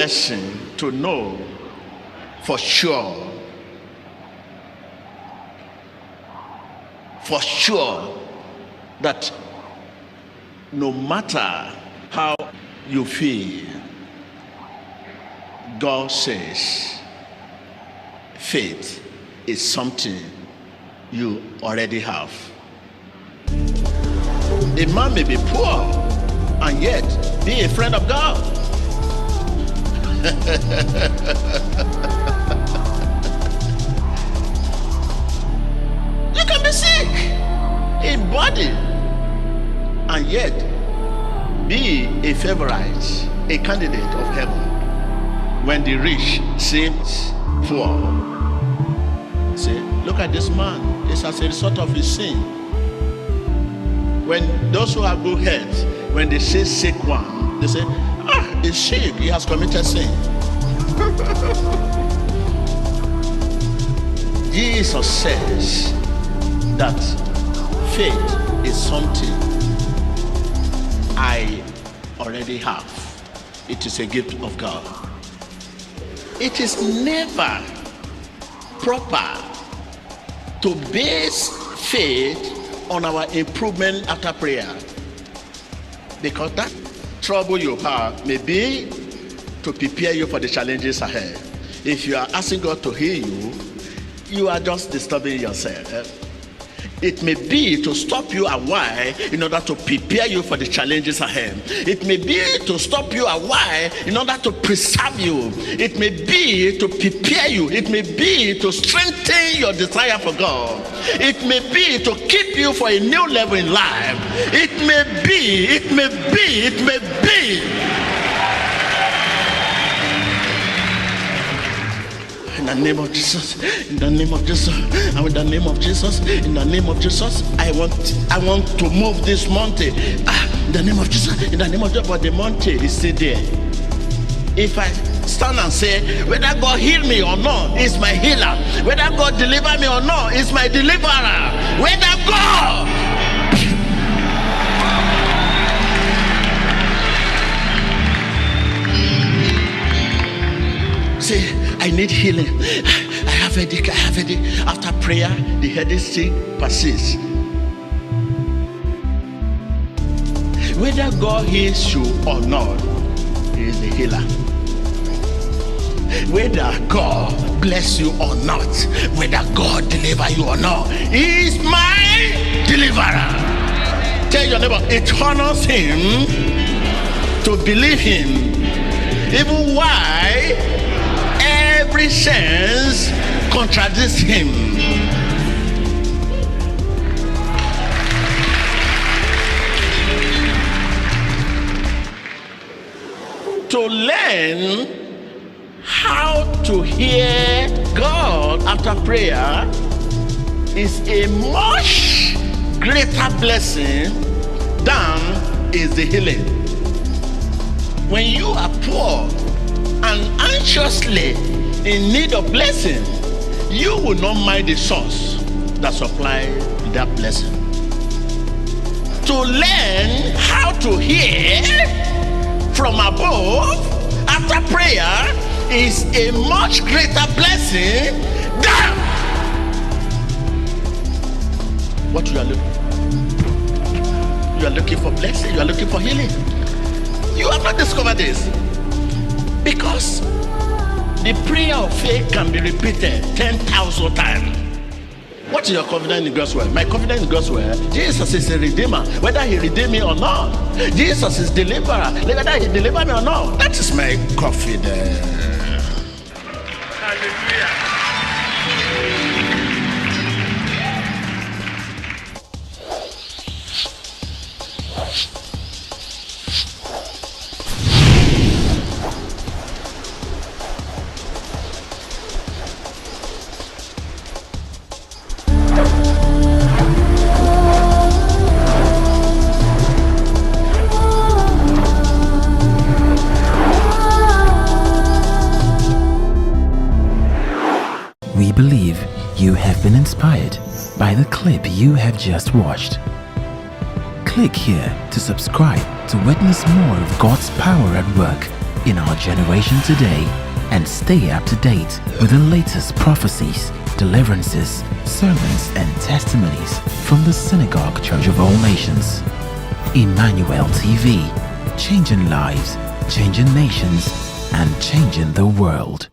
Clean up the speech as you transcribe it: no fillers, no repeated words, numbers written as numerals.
blessing to know for sure that no matter how you feel, God says faith is something you already have. A man may be poor and yet be a friend of God. You can be sick in body and yet be a favorite, a candidate of heaven. When the rich seems poor, say, look at this man, it's as a result of his sin. When those who have good health, when they say sick one, they say, he's sick, he has committed sin. Jesus says that faith is something I already have. It is a gift of God. It is never proper to base faith on our improvement after prayer, because that trouble you have may be to prepare you for the challenges ahead. If you are asking God to heal you, you are just disturbing yourself. It may be to stop you a while in order to prepare you for the challenges ahead. It may be to stop you a while in order to preserve you. It may be to prepare you. It may be to strengthen your desire for God. It may be to keep you for a new level in life. It may be. In the name of Jesus, in the name of Jesus, and in the name of Jesus, in the name of Jesus, I want to move this mountain. In the name of Jesus, in the name of Jesus, but the mountain is still there. If I stand and say, whether God heal me or not, is my healer. Whether God deliver me or not, is my deliverer. Whether God say, I need healing. I have headache. After prayer, the headache still persists. Whether God heals you or not, He is the healer. Whether God bless you or not, whether God deliver you or not, He is my deliverer. Tell your neighbor, it honors Him to believe Him, even why every sense contradicts Him. To learn how to hear God after prayer is a much greater blessing than is the healing. When you are poor and anxiously in need of blessing, you will not mind the source that supplies that blessing. To learn how to hear from above after prayer is a much greater blessing than what you are looking for. You are looking for blessing, you are looking for healing. You have not discovered this, because the prayer of faith can be repeated 10,000 times. What is your confidence in God's word? My confidence in God's word, Jesus is a redeemer, whether He redeem me or not. Jesus is deliverer, whether He deliver me or not. That is my confidence. Hallelujah. We believe you have been inspired by the clip you have just watched. Click here to subscribe to witness more of God's power at work in our generation today and stay up to date with the latest prophecies, deliverances, sermons, and testimonies from the Synagogue Church of All Nations. Emmanuel TV, changing lives, changing nations, and changing the world.